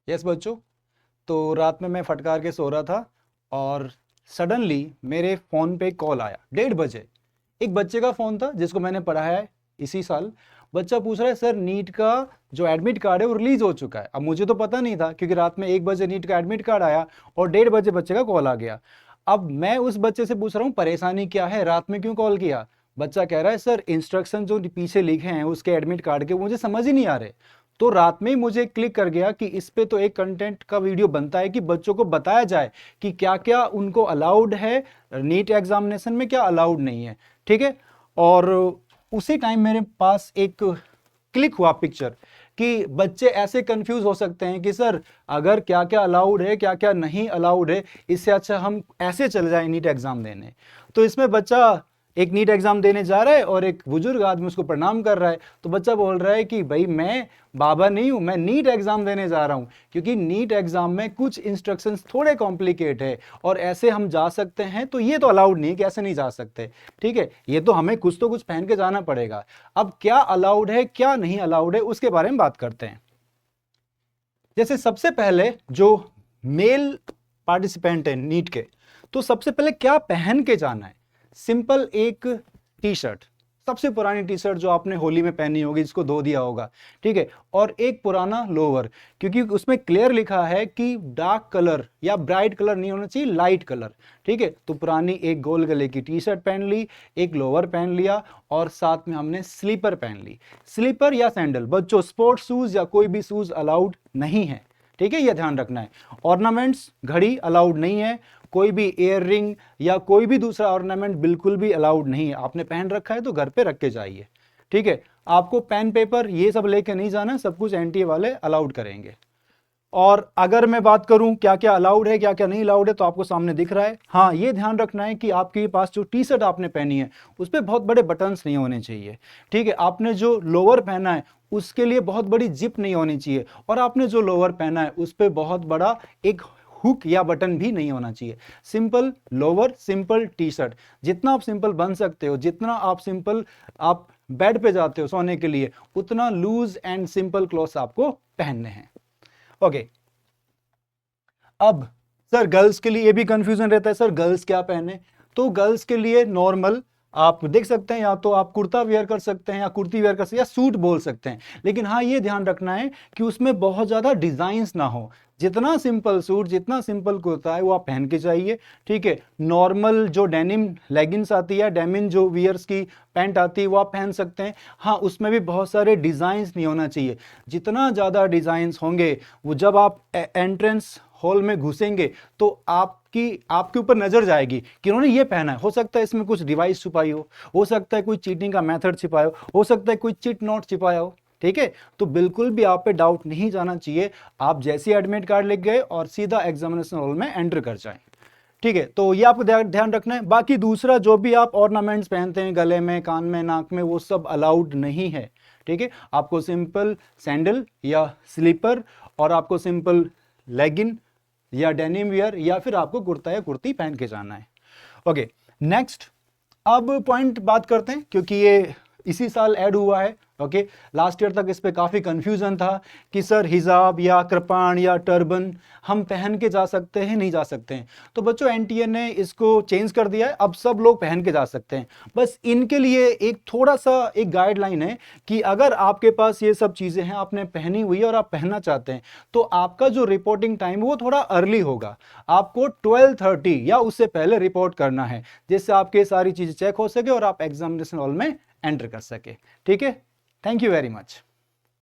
Yes बच्चों, तो रात में मैं फटकार के सो रहा था और सडनली मेरे फ़ोन पे कॉल आया 1:30 बजे। एक बच्चे का फ़ोन था जिसको मैंने पढ़ाया है इसी साल। बच्चा पूछ रहा है सर नीट का जो एडमिट कार्ड है वो रिलीज़ हो चुका है। अब मुझे तो पता नहीं था क्योंकि रात में 1 बजे नीट का एडमिट कार्ड आया और 1:30 बजे बच्चे का कॉल आ गया। अब मैं उस बच्चे से पूछ रहा हूँ परेशानी क्या है, रात में क्यों कॉल किया। बच्चा कह रहा है सर इंस्ट्रक्शन जो पीछे लिखे हैं उसके एडमिट कार्ड के वो मुझे समझ ही नहीं आ रहे। तो रात में ही मुझे क्लिक कर गया कि इस पे तो एक कंटेंट का वीडियो बनता है कि बच्चों को बताया जाए कि क्या क्या उनको अलाउड है नीट एग्जामिनेशन में, क्या अलाउड नहीं है। ठीक है। और उसी टाइम मेरे पास एक क्लिक हुआ पिक्चर कि बच्चे ऐसे कंफ्यूज हो सकते हैं कि सर अगर क्या क्या अलाउड है क्या क्या नहीं अलाउड है, इससे अच्छा हम ऐसे चले जाएं नीट एग्जाम देने। तो इसमें बच्चा एक नीट एग्जाम देने जा रहा है और एक बुजुर्ग आदमी उसको प्रणाम कर रहा है। तो बच्चा बोल रहा है कि भाई मैं बाबा नहीं हूं, मैं नीट एग्जाम देने जा रहा हूं क्योंकि नीट एग्जाम में कुछ इंस्ट्रक्शंस थोड़े कॉम्प्लिकेट है और ऐसे हम जा सकते हैं, तो ये तो अलाउड नहीं है कि ऐसे नहीं जा सकते। ठीक है, ये तो हमें कुछ तो कुछ पहन के जाना पड़ेगा। अब क्या अलाउड है क्या नहीं अलाउड है उसके बारे में बात करते हैं। जैसे सबसे पहले जो मेल पार्टिसिपेंट है नीट के, तो सबसे पहले क्या पहन के जाना है। सिंपल एक टी शर्ट, सबसे पुरानी टी शर्ट जो आपने होली में पहनी होगी जिसको धो दिया होगा, ठीक है, और एक पुराना लोअर, क्योंकि उसमें क्लियर लिखा है कि डार्क कलर या ब्राइट कलर नहीं होना चाहिए, लाइट कलर। ठीक है, तो पुरानी एक गोल गले की टी शर्ट पहन ली, एक लोअर पहन लिया और साथ में हमने स्लीपर पहन ली। स्लीपर या सैंडल, बच्चों स्पोर्ट्स शूज या कोई भी शूज अलाउड नहीं है। ठीक है, यह ध्यान रखना है। ऑर्नामेंट्स, घड़ी अलाउड नहीं है, कोई भी इयर रिंग या कोई भी दूसरा ऑर्नामेंट बिल्कुल भी अलाउड नहीं है। आपने पहन रखा है तो घर पे रख के जाइए। ठीक है, आपको पेन पेपर ये सब लेके नहीं जाना, सब कुछ एनटीए वाले अलाउड करेंगे। और अगर मैं बात करूं क्या क्या अलाउड है क्या क्या नहीं अलाउड है, तो आपको सामने दिख रहा है। हाँ, ये ध्यान रखना है कि आपके पास जो टी शर्ट आपने पहनी है उस पर बहुत बड़े बटन्स नहीं होने चाहिए। ठीक है, आपने जो लोअर पहना है उसके लिए बहुत बड़ी जिप नहीं होनी चाहिए, और आपने जो लोअर पहना है उस पर बहुत बड़ा एक हुक या बटन भी नहीं होना चाहिए। Simple lower, simple T shirt, जितना आप सिंपल बन सकते हो, जितना आप सिंपल आप बेड पे जाते हो सोने के लिए, उतना लूज एंड सिंपल क्लॉथ्स आपको पहनने हैं। ओके, अब सर गर्ल्स के लिए भी कंफ्यूजन रहता है, सर गर्ल्स क्या पहने। तो गर्ल्स के लिए नॉर्मल आप देख सकते हैं, या तो आप कुर्ता वेयर कर सकते हैं या कुर्ती वेयर कर सकते हैं या सूट बोल सकते हैं। लेकिन हाँ, ये ध्यान रखना है कि उसमें बहुत ज़्यादा डिज़ाइंस ना हो। जितना सिंपल सूट, जितना सिंपल कुर्ता है वो आप पहन के चाहिए। ठीक है, नॉर्मल जो डेनिम लेगिंग्स आती है, डेनिम जो वियर्स की पैंट आती है वो आप पहन सकते हैं। हाँ, उसमें भी बहुत सारे डिज़ाइंस नहीं होना चाहिए। जितना ज़्यादा डिज़ाइंस होंगे, वो जब आप एंट्रेंस हॉल में घुसेंगे तो आपके ऊपर नजर जाएगी कि उन्होंने ये पहना है। हो सकता है इसमें कुछ डिवाइस छुपाई हो सकता है कोई चीटिंग का मेथड छिपाया हो सकता है कोई चिट नोट छिपाया हो। ठीक है, तो बिल्कुल भी आप पे डाउट नहीं जाना चाहिए। आप जैसे एडमिट कार्ड लिख गए और सीधा एग्जामिनेशन हॉल में एंटर कर जाएं। ठीक है, तो ये आपको ध्यान रखना है। बाकी दूसरा जो भी आप ऑर्नामेंट्स पहनते हैं गले में, कान में, नाक में, वो सब अलाउड नहीं है। ठीक है, आपको सिंपल सैंडल या स्लीपर, और आपको सिंपल लेगिन या डेनिम वियर, या फिर आपको कुर्ता या कुर्ती पहन के जाना है। ओके, नेक्स्ट अब पॉइंट बात करते हैं, क्योंकि ये इसी साल ऐड हुआ है। ओके, लास्ट ईयर तक इस पे काफ़ी कंफ्यूजन था कि सर हिजाब या कृपाण या टर्बन हम पहन के जा सकते हैं नहीं जा सकते हैं। तो बच्चों एनटीए ने इसको चेंज कर दिया है, अब सब लोग पहन के जा सकते हैं। बस इनके लिए एक थोड़ा सा एक गाइडलाइन है कि अगर आपके पास ये सब चीज़ें हैं, आपने पहनी हुई है और आप पहनना चाहते हैं, तो आपका जो रिपोर्टिंग टाइम वो थोड़ा अर्ली होगा। आपको 12:30 या उससे पहले रिपोर्ट करना है, जिससे आपके सारी चीज़ें चेक हो सके और आप एग्जामिनेशन हॉल में एंटर कर सके। ठीक है, थैंक यू वेरी मच।